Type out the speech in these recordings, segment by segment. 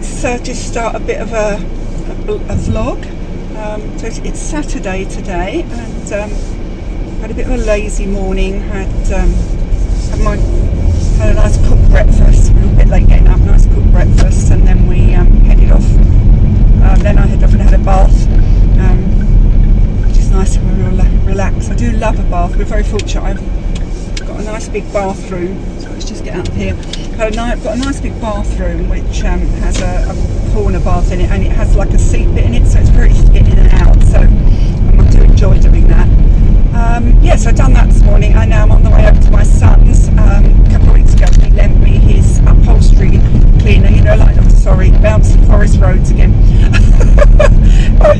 let's just start a bit of a vlog. So it's Saturday today, and had a bit of a lazy morning. Had a nice cooked breakfast. We were a bit late getting up. Nice cooked breakfast, and then we headed off. Then I headed off and had a bath, which is nice and relax. I do love a bath. We're very fortunate. I've got a nice big bathroom. So let's just get out of here. I've got a nice big bathroom which has a corner bath in it, and it has like a seat bit in it, so it's very easy to get in and out. So I do enjoy doing that. So I've done that this morning, and now I'm on the way over to my son's. A couple of weeks ago he lent me his upholstery cleaner, bouncing forest roads again.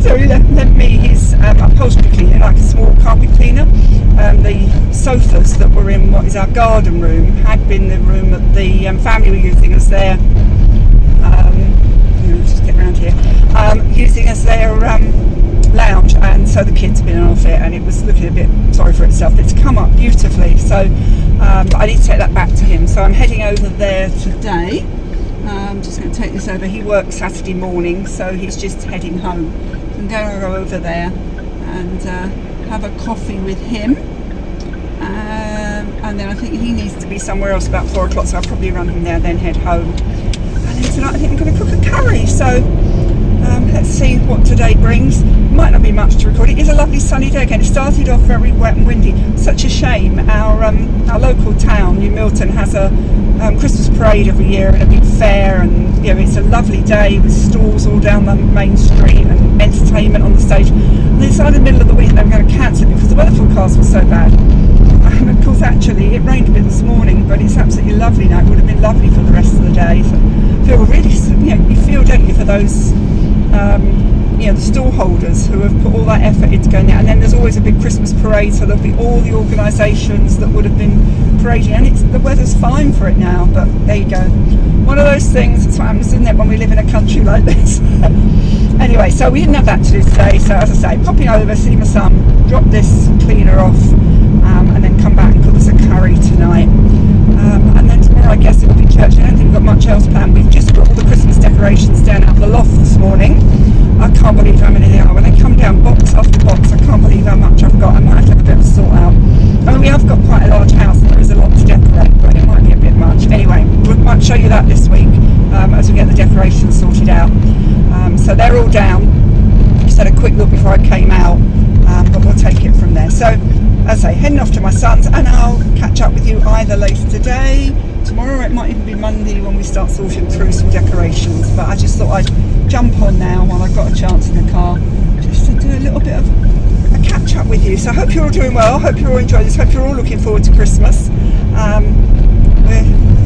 So he lent me his upholstery cleaner, like a small carpet cleaner. The sofas that were in what is our garden room had been the room that the family were using as their just get around here, using as their lounge, and so the kids have been off it, and it was looking a bit sorry for itself. It's come up beautifully, so I need to take that back to him. So I'm heading over there today. I'm just going to take this over. He works Saturday morning, so he's just heading home. So I'm going to go over there and have a coffee with him, and then I think he needs to be somewhere else about 4 o'clock, so I'll probably run him there, then head home. And then tonight I think I'm going to cook a curry, so let's see what today brings. Might not be much to record. It is a lovely sunny day again. It started off very wet and windy. Such a shame. Our local town, New Milton, has a Christmas parade every year and a big fair, and it's a lovely day with stalls all down the main street and entertainment on the stage. And they decided in the middle of the week they were going to cancel it because the weather forecast was so bad. And of course, actually, it rained a bit this morning, but it's absolutely lovely now. It would have been lovely for the rest of the day. So I feel really, you feel, don't you, for those the stall holders who have put all that effort into going there. And then there's always a big Christmas parade, so there'll be all the organisations that would have been parading, and the weather's fine for it now, but there you go. One of those things, that's what happens, isn't it, when we live in a country like this. Anyway, so we didn't have that to do today, so as I say, popping over, see my son, drop this cleaner off, and then come back and cook us a curry tonight. And then tomorrow I guess it'll be church. I don't think we've got much else planned. We've just got all the Christmas decorations down out the loft this morning. I can't believe how many there are. When they come down box after box, I can't believe how much I've got. I might have to have a bit of a sort out. I mean, we have got quite a large house and there is a lot to decorate, but it might be a bit much. Anyway, we might show you that this week as we get the decorations sorted out. So they're all down. Just had a quick look before I came out, but we'll take it from there. So, as I say, heading off to my son's, and I'll catch up with you either later today, tomorrow, or it might even be Monday when we start sorting through some decorations. But I just thought I'd jump on now while I've got a chance in the car, just to do a little bit of a catch up with you. So I hope you're all doing well, hope you're all enjoying this, hope you're all looking forward to Christmas.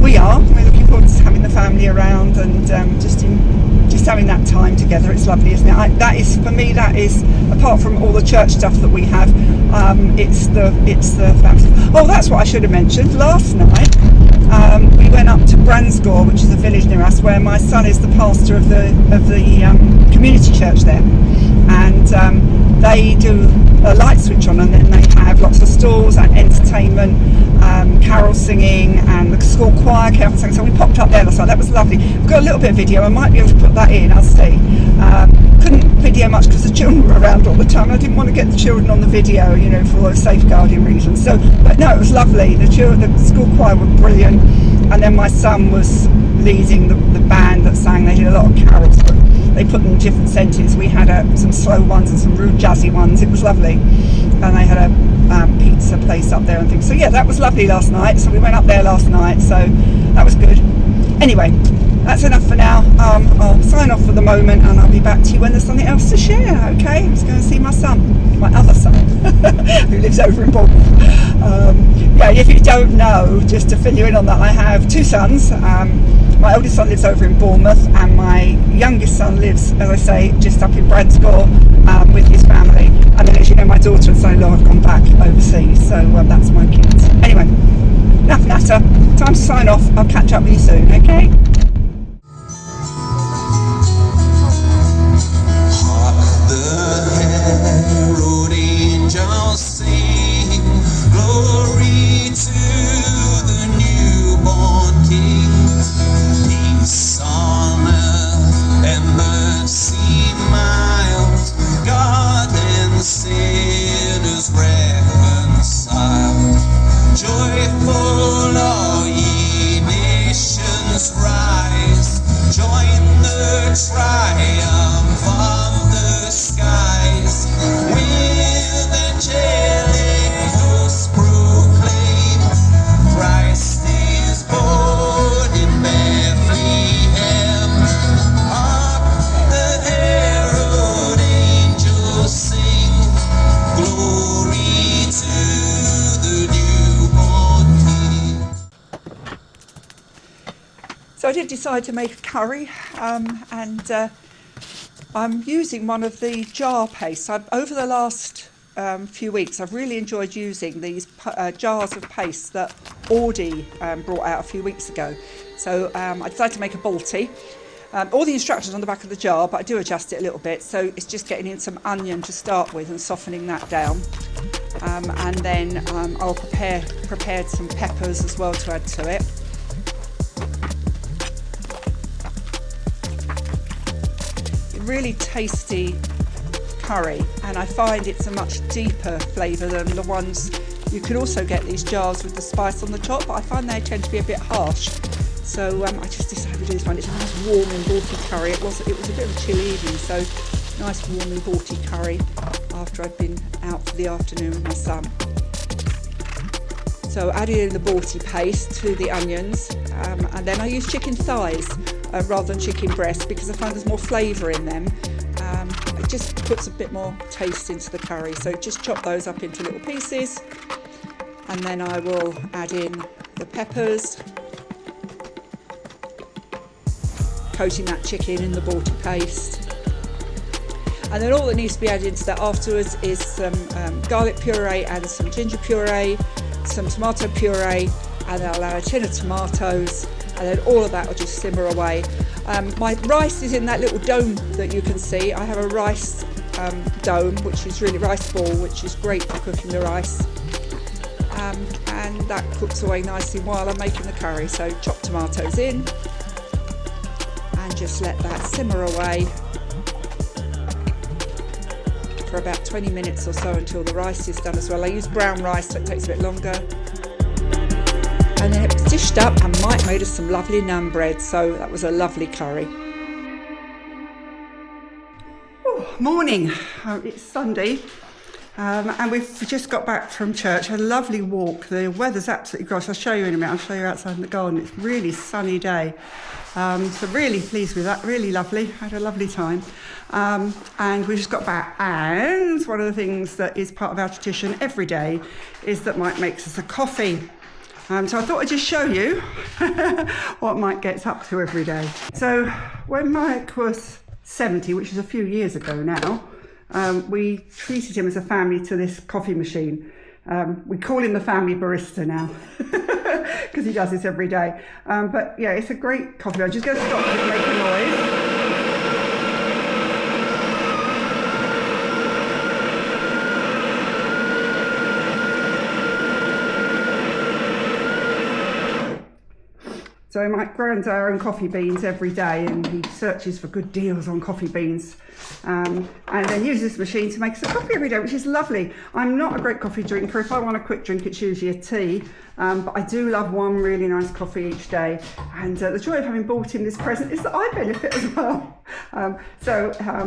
We're looking forward to having the family around and just having that time together. It's lovely, isn't it? That is, for me, that is, apart from all the church stuff that we have, it's the family. Oh, that's what I should have mentioned. Last night we went up to Bransgore, which is a village near us, where my son is the pastor of the community church there, and they do a light switch on, and then they have lots of stalls and entertainment, carol singing, and the school choir came and sang. So we popped up there last night. That was lovely. We've got a little bit of video. I might be able to put that in. I'll see. Couldn't video much because the children were around all the time. I didn't want to get the children on the video, for those safeguarding reasons. So, but no, it was lovely. The school choir were brilliant, and then my son was leading the band that sang. They did a lot of carols, but they put them in different settings. We had some slow ones and some rude jazzy ones. It was lovely, and they had a pizza place up there and things. So yeah, that was lovely last night. So we went up there last night, so that was good. Anyway, that's enough for now. I'll sign off for the moment, and I'll be back to you when there's something else to share. Okay, I'm just going to see my son, my other son, who lives over in Bournemouth. If you don't know, just to fill you in on that, I have 2 sons. My oldest son lives over in Bournemouth, and my youngest son lives, as I say, just up in Bransgore with his family. And then, as you know, my daughter and son-in-law have gone back overseas, so that's my kids. Anyway, enough natter. Time to sign off. I'll catch up with you soon, okay? Peace on earth So I did decide to make a curry, and I'm using one of the jar pastes. Over the last few weeks, I've really enjoyed using these jars of paste that Aldi brought out a few weeks ago. So I decided to make a Balti. All the instructions on the back of the jar, but I do adjust it a little bit. So it's just getting in some onion to start with and softening that down. And then I'll prepared some peppers as well to add to it. Really tasty curry, and I find it's a much deeper flavour than the ones you can also get these jars with the spice on the top, but I find they tend to be a bit harsh. So I just decided to do this one. It's a nice warm and balty curry. It was a bit of a chilly evening, so nice warm and balty curry after I've been out for the afternoon with my son. So adding in the balti paste to the onions, and then I use chicken thighs rather than chicken breasts because I find there's more flavour in them. It just puts a bit more taste into the curry. So just chop those up into little pieces, and then I will add in the peppers, coating that chicken in the balti paste. And then all that needs to be added into that afterwards is some garlic puree and some ginger puree, some tomato puree, and then I'll add a tin of tomatoes, and then all of that will just simmer away. My rice is in that little dome that you can see. I have a rice dome, which is really rice ball, which is great for cooking the rice. And that cooks away nicely while I'm making the curry. So chop tomatoes in and just let that simmer away for about 20 minutes or so until the rice is done as well. I use brown rice, so it takes a bit longer. And then it was dished up, and Mike made us some lovely naan bread, so that was a lovely curry. Oh, morning, it's Sunday, and we've just got back from church, had a lovely walk. The weather's absolutely gorgeous. I'll show you in a minute. I'll show you outside in the garden. It's a really sunny day, so really pleased with that, really lovely, had a lovely time. And we just got back, and one of the things that is part of our tradition every day is that Mike makes us a coffee. So I thought I'd just show you what Mike gets up to every day. So when Mike was 70, which is a few years ago now, we treated him as a family to this coffee machine. We call him the family barista now because he does this every day. But yeah, it's a great coffee. I'm just going to stop and make a noise. So Mike grinds our own coffee beans every day, and he searches for good deals on coffee beans, and then uses this machine to make us a coffee every day, which is lovely. I'm not a great coffee drinker. If I want a quick drink, it's usually a tea, but I do love one really nice coffee each day. And the joy of having bought him this present is that I benefit as well.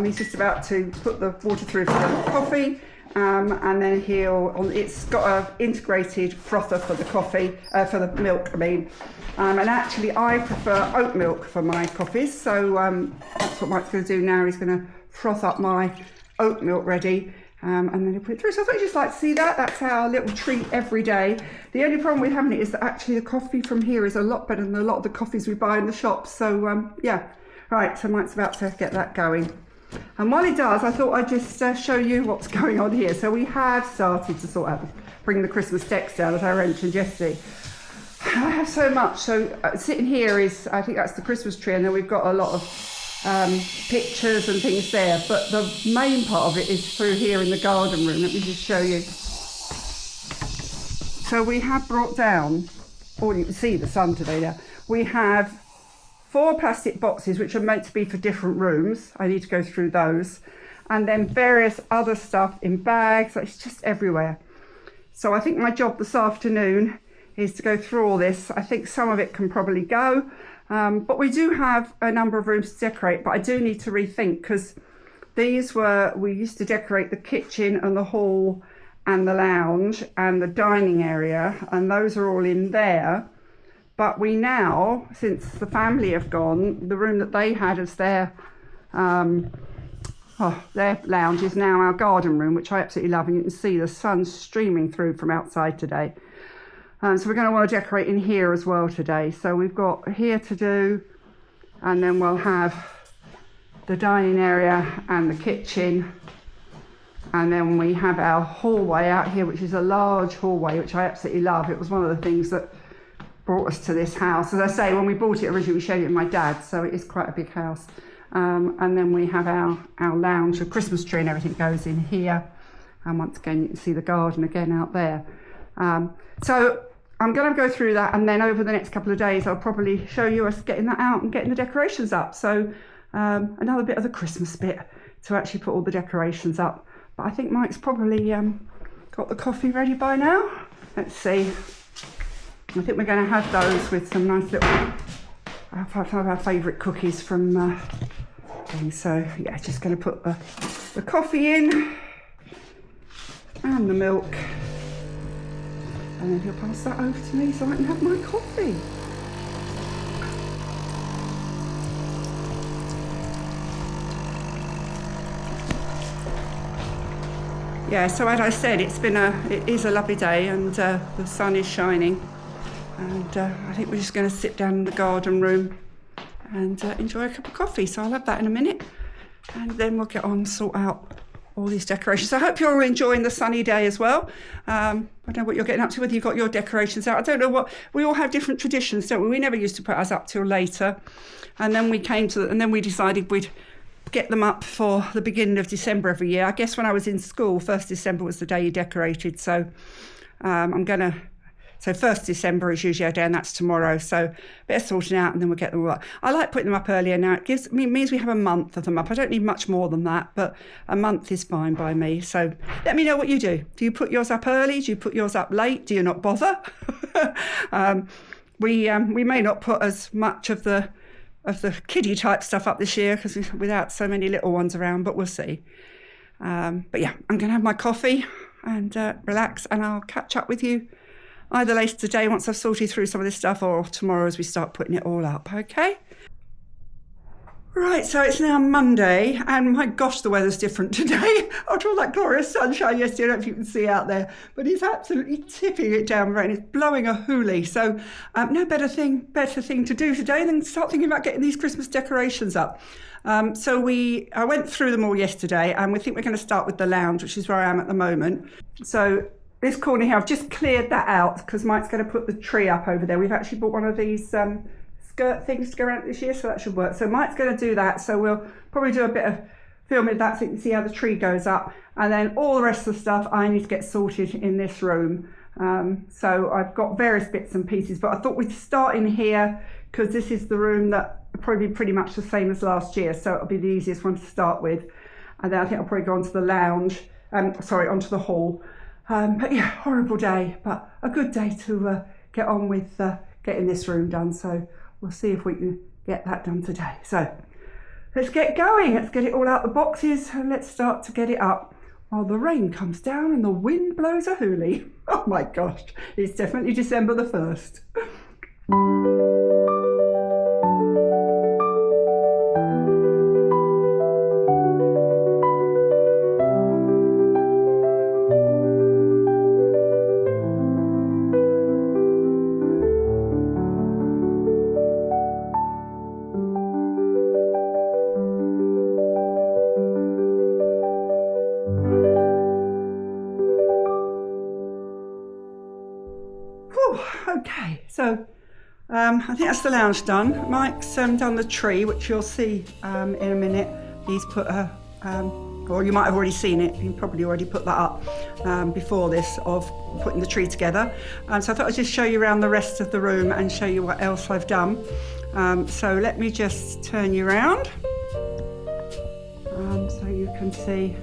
He's just about to put the water through for the coffee. And then it's got an integrated frother for the coffee, for the milk, I mean. And actually I prefer oat milk for my coffees, so that's what Mike's going to do now. He's going to froth up my oat milk ready, and then he'll put it through. So I thought you'd just like to see that. That's our little treat every day. The only problem with having it is that actually the coffee from here is a lot better than a lot of the coffees we buy in the shops. So yeah, right, so Mike's about to get that going. And while he does, I thought I'd just show you what's going on here. So we have started to sort out, bring the Christmas decks down, as I mentioned yesterday. I have so much. So sitting here is, I think that's the Christmas tree, and then we've got a lot of pictures and things there. But the main part of it is through here in the garden room. Let me just show you. So we have brought down, or you can see the sun today there. We have 4 plastic boxes which are meant to be for different rooms. I need to go through those. And then various other stuff in bags. It's just everywhere. So I think my job this afternoon is to go through all this. I think some of it can probably go. But we do have a number of rooms to decorate, but I do need to rethink, because we used to decorate the kitchen and the hall and the lounge and the dining area, and those are all in there. But we now, since the family have gone, the room that they had as their lounge is now our garden room, which I absolutely love. And you can see the sun streaming through from outside today. So we're going to want to decorate in here as well today. So we've got here to do, and then we'll have the dining area and the kitchen, and then we have our hallway out here, which is a large hallway, which I absolutely love. It was one of the things that brought us to this house. As I say, when we bought it originally, we showed it with my dad, so it is quite a big house. And then we have our lounge, a Christmas tree and everything goes in here. And once again, you can see the garden again out there. So I'm going to go through that, and then over the next couple of days, I'll probably show you us getting that out and getting the decorations up. So another bit of the Christmas bit to actually put all the decorations up. But I think Mike's probably got the coffee ready by now. Let's see. I think we're going to have those with some nice little, some of our favourite cookies from things. So yeah, just going to put the coffee in and the milk, and then he'll pass that over to me so I can have my coffee. Yeah, so as I said, it is a lovely day, and the sun is shining, and I think we're just going to sit down in the garden room and enjoy a cup of coffee. So I'll have that in a minute, and then we'll get on and sort out all these decorations. So I hope you're all enjoying the sunny day as well. I don't know what you're getting up to, whether you've got your decorations out. I don't know what, we all have different traditions, don't we? We never used to put ours up till later, and then we decided we'd get them up for the beginning of December every year. I guess when I was in school, 1st December was the day you decorated. So so 1st December is usually our day, and that's tomorrow. So better sorting out, and then we'll get them all up. I like putting them up earlier now. It means we have a month of them up. I don't need much more than that, but a month is fine by me. So let me know what you do. Do you put yours up early? Do you put yours up late? Do you not bother? We may not put as much of the kiddie type stuff up this year because without so many little ones around, but we'll see. But yeah, I'm going to have my coffee and relax, and I'll catch up with you either later today once I've sorted through some of this stuff, or tomorrow as we start putting it all up, okay? Right, so it's now Monday, and my gosh, the weather's different today. After all that glorious sunshine yesterday, I don't know if you can see out there, but it's absolutely tipping it down with rain. It's blowing a hoolie. So no better thing to do today than start thinking about getting these Christmas decorations up. So I went through them all yesterday, and we think we're going to start with the lounge, which is where I am at the moment. So this corner here, I've just cleared that out because Mike's going to put the tree up over there. We've actually bought one of these skirt things to go around this year, so that should work. So Mike's going to do that, so we'll probably do a bit of filming that so you can see how the tree goes up, and then all the rest of the stuff I need to get sorted in this room. So I've got various bits and pieces, but I thought we'd start in here because this is the room that will probably be pretty much the same as last year, so it'll be the easiest one to start with, and then I think I'll probably go onto the lounge, onto the hall. But yeah, horrible day, but a good day to get on with getting this room done. So we'll see if we can get that done today. So let's get going. Let's get it all out the boxes, and let's start to get it up while the rain comes down and the wind blows a hoolie. Oh my gosh, it's definitely December the 1st. Okay, so I think that's the lounge done. Mike's done the tree, which you'll see in a minute. He's put or you might have already seen it, he probably already put that up before this, of putting the tree together. So I thought I'd just show you around the rest of the room and show you what else I've done. So let me just turn you around so you can see.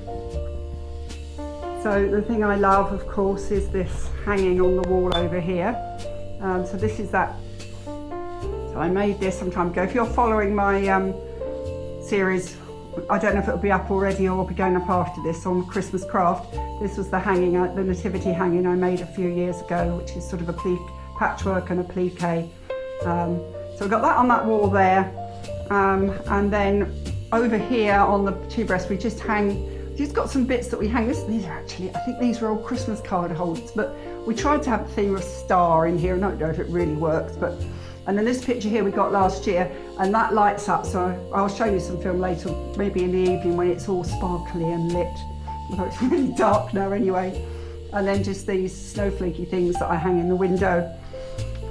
So the thing I love, of course, is this hanging on the wall over here. So this is that. So I made this some time ago. If you're following my series, I don't know if it'll be up already or will be going up after this, on Christmas craft. This was the hanging, the nativity hanging I made a few years ago, which is sort of a patchwork and a plique. So we've got that on that wall there, and then over here on the two breasts we just got some bits that we hang. These are actually, I think these were all Christmas card holders, but we tried to have a theme of star in here, and I don't know if it really works, but And then this picture here we got last year, and that lights up, so I'll show you some film later, maybe in the evening when it's all sparkly and lit, although it's really dark now anyway. And then just these snowflakey things that I hang in the window.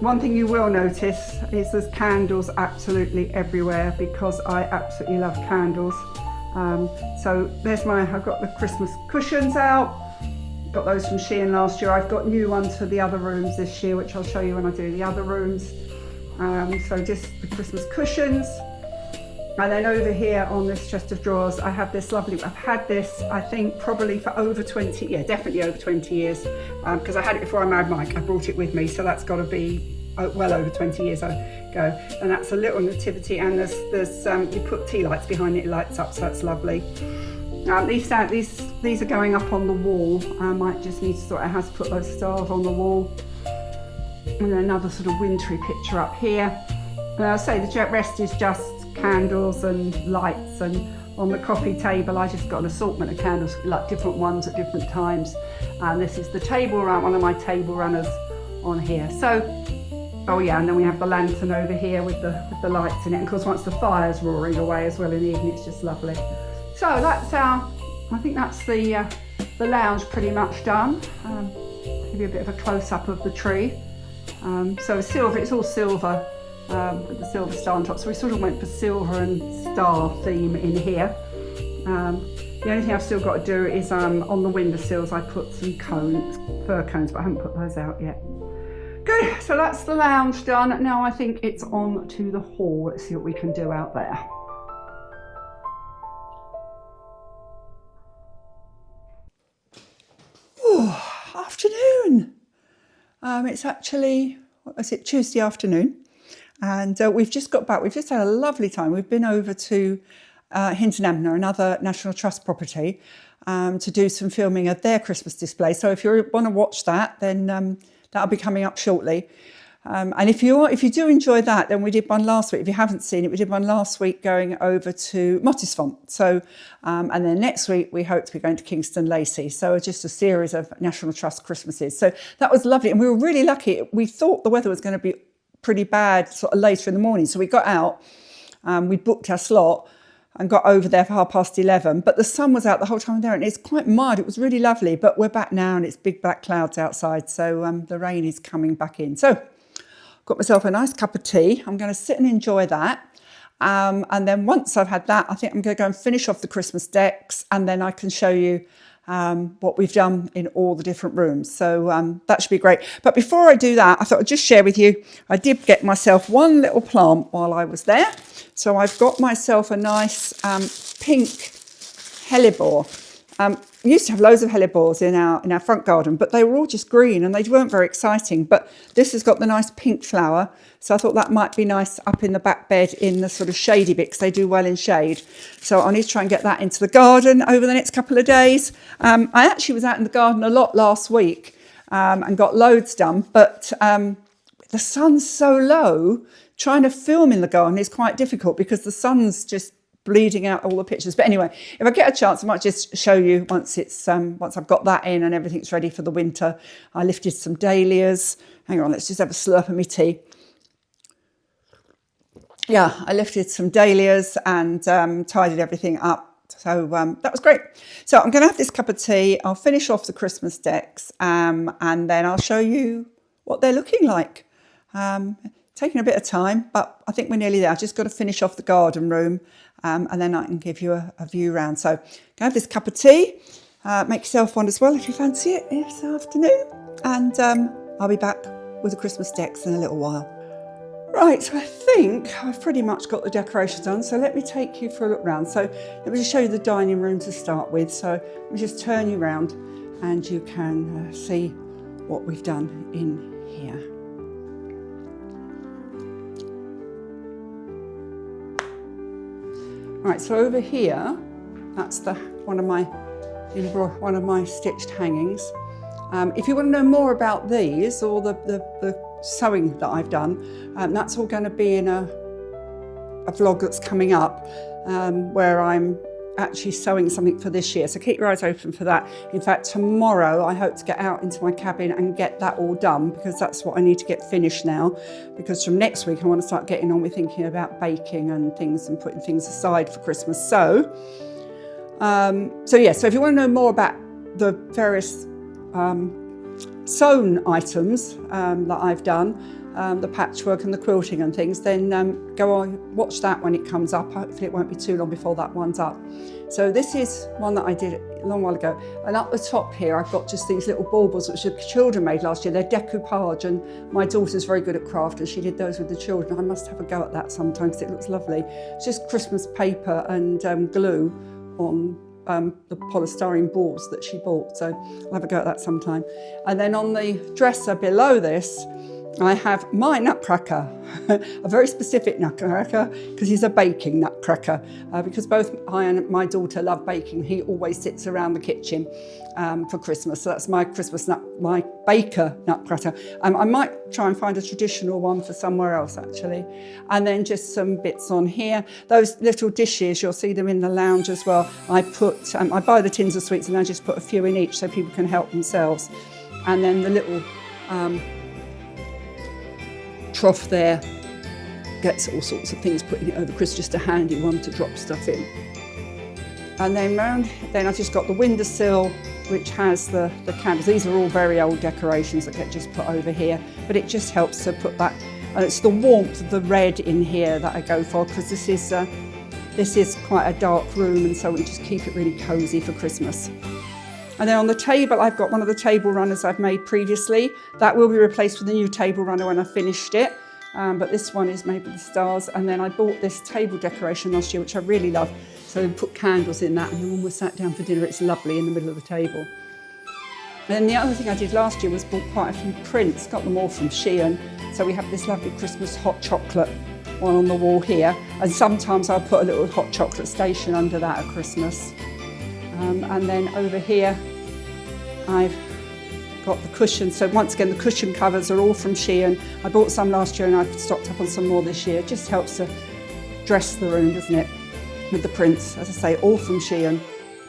One thing you will notice is there's candles absolutely everywhere, because I absolutely love candles. So there's I've got the Christmas cushions out. Got those from Shein last year. I've got new ones for the other rooms this year, which I'll show you when I do the other rooms. So just the Christmas cushions. And then over here on this chest of drawers, I have this lovely, I've had this, I think probably for over 20, yeah, definitely over 20 years, because I had it before I married Mike. I brought it with me, so that's got to be well over 20 years ago. And that's a little nativity, and there's you put tea lights behind it, it lights up, so that's lovely. These are going up on the wall. I might just need to sort out how to put those stars on the wall. And then another sort of wintry picture up here. And I'll say the rest is just candles and lights, and on the coffee table I just got an assortment of candles, like different ones at different times. And this is the table run, one of my table runners on here. So, oh yeah, and then we have the lantern over here with the lights in it. And of course, once the fire's roaring away as well in the evening, it's just lovely. So that's I think that's the lounge pretty much done. Give you a bit of a close-up of the tree. So silver, it's all silver, with the silver star on top. So we sort of went for silver and star theme in here. The only thing I've still got to do is on the windowsills I put some cones, fir cones, but I haven't put those out yet. Good, so that's the lounge done. Now I think it's on to the hall. Let's see what we can do out there. Oh, afternoon. It's actually, what was it, Tuesday afternoon, and we've just got back. We've just had a lovely time. We've been over to Hinton Ampner, another National Trust property, to do some filming of their Christmas display. So if you want to watch that, then that'll be coming up shortly. And if you do enjoy that, then we did one last week. If you haven't seen it, we did one last week going over to Mottisfont. So, and then next week we hope to be going to Kingston Lacey. So just a series of National Trust Christmases. So that was lovely, and we were really lucky. We thought the weather was going to be pretty bad sort of later in the morning. So we got out, we booked our slot and got over there for 11:30. But the sun was out the whole time there, and it's quite mild. It was really lovely. But we're back now, and it's big black clouds outside. So the rain is coming back in. So got myself a nice cup of tea. I'm going to sit and enjoy that. And then once I've had that, I think I'm going to go and finish off the Christmas decks, and then I can show you what we've done in all the different rooms. So that should be great. But before I do that, I thought I'd just share with you, I did get myself one little plant while I was there. So I've got myself a nice pink hellebore. We used to have loads of hellebores in our front garden, but they were all just green and they weren't very exciting. But this has got the nice pink flower, so I thought that might be nice up in the back bed in the sort of shady bit, because they do well in shade. So I need to try and get that into the garden over the next couple of days. I actually was out in the garden a lot last week and got loads done, but the sun's so low, trying to film in the garden is quite difficult because the sun's just bleeding out all the pictures. But anyway, if I get a chance, I might just show you once it's once I've got that in and everything's ready for the winter. I lifted some dahlias. Hang on, let's just have a slurp of my tea. Yeah, I lifted some dahlias and tidied everything up. So that was great. So I'm going to have this cup of tea. I'll finish off the Christmas decks and then I'll show you what they're looking like. Taking a bit of time, but I think we're nearly there. I've just got to finish off the garden room and then I can give you a view round. So go have this cup of tea. Make yourself one as well if you fancy it this afternoon. And I'll be back with the Christmas decks in a little while. Right, so I think I've pretty much got the decorations done. So let me take you for a look round. So let me just show you the dining room to start with. So let me just turn you round and you can see what we've done in here. Right, so over here, that's one of my stitched hangings. If you want to know more about these or the sewing that I've done, that's all going to be in a vlog that's coming up where I'm actually sewing something for this year, so keep your eyes open for that. In fact, tomorrow I hope to get out into my cabin and get that all done, because that's what I need to get finished now, because from next week I want to start getting on with thinking about baking and things and putting things aside for Christmas. So if you want to know more about the various sewn items that I've done, the patchwork and the quilting and things, then go on, watch that when it comes up. Hopefully it won't be too long before that one's up. So this is one that I did a long while ago, and up the top here I've got just these little baubles which the children made last year. They're decoupage, and my daughter's very good at craft and she did those with the children. I must have a go at that sometime because it looks lovely. It's just Christmas paper and glue on the polystyrene balls that she bought, so I'll have a go at that sometime. And then on the dresser below this I have my nutcracker, a very specific nutcracker, because he's a baking nutcracker. Because both I and my daughter love baking, he always sits around the kitchen for Christmas. So that's my my baker nutcracker. I might try and find a traditional one for somewhere else actually. And then just some bits on here. Those little dishes, you'll see them in the lounge as well. I buy the tins of sweets and I just put a few in each so people can help themselves. And then the little trough there gets all sorts of things put in it over Christmas, just a handy one to drop stuff in. And then then I just got the windowsill, which has the candles. These are all very old decorations that get just put over here, but it just helps to put that, and it's the warmth of the red in here that I go for, because this is quite a dark room, and so we just keep it really cosy for Christmas. And then on the table, I've got one of the table runners I've made previously. That will be replaced with a new table runner when I've finished it. But this one is made with the stars. And then I bought this table decoration last year, which I really love. So I put candles in that, and then when we're sat down for dinner, it's lovely in the middle of the table. And then the other thing I did last year was bought quite a few prints, got them all from Shein. So we have this lovely Christmas hot chocolate one on the wall here. And sometimes I'll put a little hot chocolate station under that at Christmas. And then over here, I've got the cushions. So once again, the cushion covers are all from Shein. I bought some last year and I've stocked up on some more this year. It just helps to dress the room, doesn't it? With the prints, as I say, all from Shein.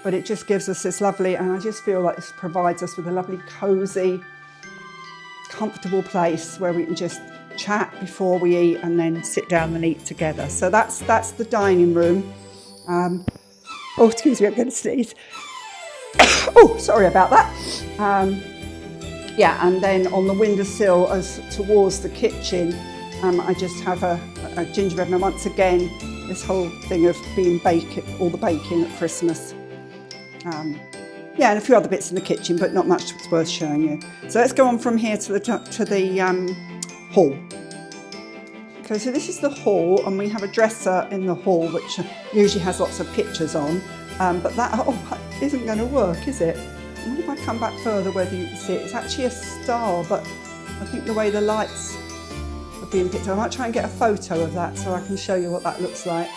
But it just gives us this lovely, and I just feel like this provides us with a lovely, cosy, comfortable place where we can just chat before we eat and then sit down and eat together. So that's the dining room. Oh, excuse me, I'm going to sneeze. Oh, sorry about that. And then on the windowsill as towards the kitchen, I just have a gingerbread. And once again, this whole thing of all the baking at Christmas. And a few other bits in the kitchen, but not much that's worth showing you. So let's go on from here to the hall. Okay, so this is the hall, and we have a dresser in the hall which usually has lots of pictures on, but that isn't going to work, is it? I wonder if I come back further whether you can see it. It's actually a star, but I think the way the lights are being picked up, I might try and get a photo of that so I can show you what that looks like.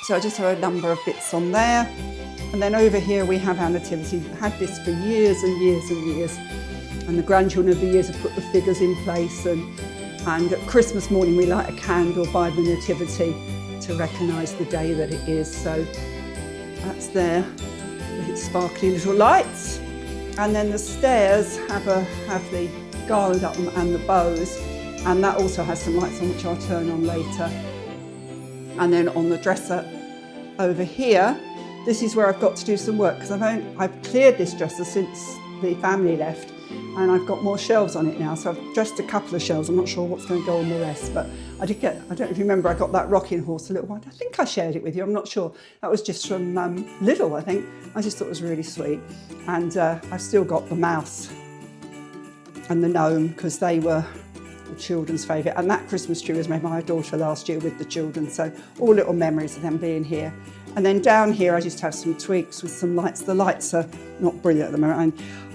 So I just have a number of bits on there, and then over here we have our nativity. We've had this for years and years and years, and the grandchildren over the years have put the figures in place, and at Christmas morning we light a candle by the nativity to recognise the day that it is. So that's there with its sparkly little lights. And then the stairs have the garland up them and the bows, and that also has some lights on which I'll turn on later. And then on the dresser over here, this is where I've got to do some work, because I've cleared this dresser since the family left, and I've got more shelves on it now. So I've dressed a couple of shelves. I'm not sure what's going to go on the rest, but I don't know if you remember, I got that rocking horse a little while. I think I shared it with you, I'm not sure. That was just from Lidl, I think. I just thought it was really sweet. And I've still got the mouse and the gnome, because they were the children's favourite. And that Christmas tree was made by my daughter last year with the children. So all little memories of them being here. And then down here, I just have some twigs with some lights. The lights are not brilliant at the moment. And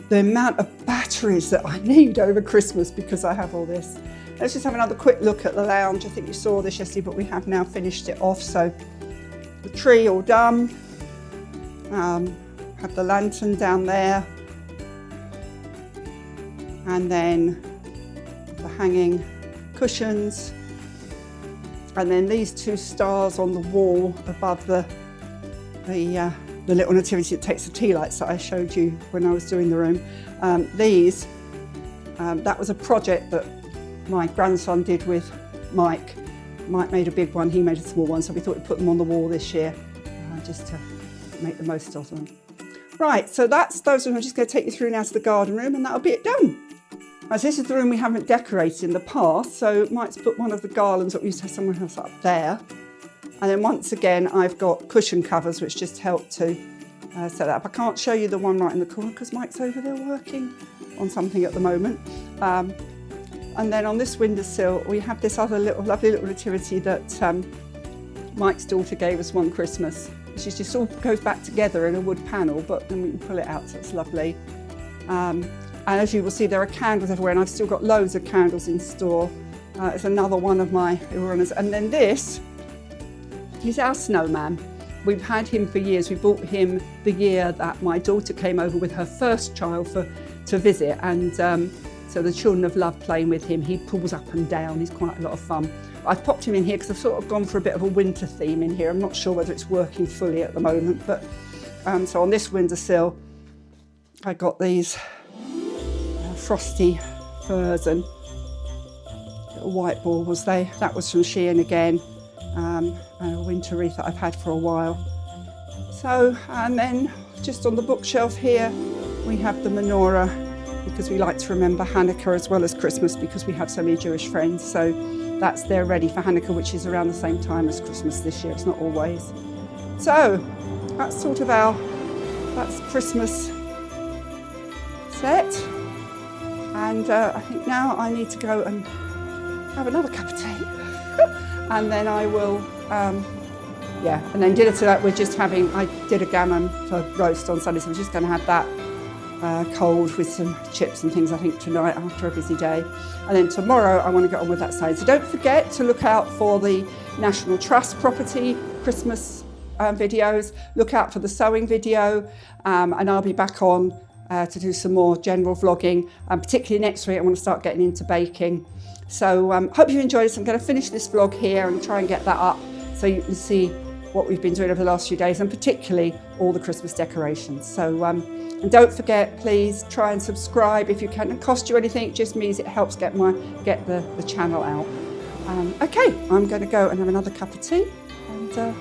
the amount of batteries that I need over Christmas because I have all this. Let's just have another quick look at the lounge. I think you saw this yesterday, but we have now finished it off. So the tree all done. Have the lantern down there. And then the hanging cushions. And then these two stars on the wall above the the little nativity that takes the tea lights that I showed you when I was doing the room. That was a project that my grandson did with Mike. Mike made a big one, he made a small one, so we thought we'd put them on the wall this year, just to make the most of them. Right, so that's those. I'm just going to take you through now to the garden room, and that'll be it done. As this is the room we haven't decorated in the past, so Mike's put one of the garlands that we used to have somewhere else up there. And then once again, I've got cushion covers, which just help to set that up. I can't show you the one right in the corner because Mike's over there working on something at the moment. And then on this windowsill, we have this other lovely little nativity that Mike's daughter gave us one Christmas. She just all goes back together in a wood panel, but then we can pull it out, so it's lovely. And as you will see, there are candles everywhere, and I've still got loads of candles in store. It's another one of my runners. And then this is our snowman. We've had him for years. We bought him the year that my daughter came over with her first child to visit, and so the children have loved playing with him. He pulls up and down. He's quite a lot of fun. I've popped him in here because I've sort of gone for a bit of a winter theme in here. I'm not sure whether it's working fully at the moment, but so on this windowsill, I got these frosty furs and little white baubles. That was from Shein again, and a winter wreath that I've had for a while. So, and then just on the bookshelf here, we have the menorah, because we like to remember Hanukkah as well as Christmas, because we have so many Jewish friends. So that's there ready for Hanukkah, which is around the same time as Christmas this year. It's not always. So that's sort of that's Christmas set. And I think now I need to go and have another cup of tea. And then I will, and then dinner tonight we're just having, I did a gammon for roast on Sunday, so I'm just going to have that cold with some chips and things, I think, tonight after a busy day. And then tomorrow I want to get on with that side. So don't forget to look out for the National Trust property Christmas videos. Look out for the sewing video, and I'll be back on to do some more general vlogging. Particularly next week I want to start getting into baking. So hope you enjoyed this. I'm going to finish this vlog here and try and get that up so you can see what we've been doing over the last few days, and particularly all the Christmas decorations. So and don't forget, please try and subscribe if you can. It doesn't cost you anything, it just means it helps get the channel out. Okay, I'm going to go and have another cup of tea, and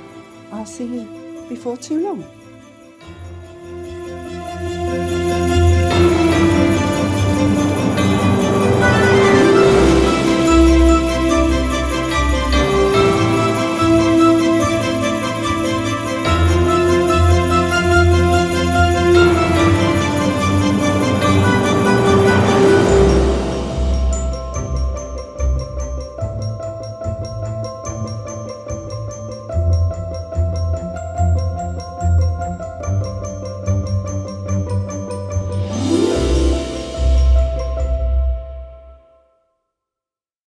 I'll see you before too long.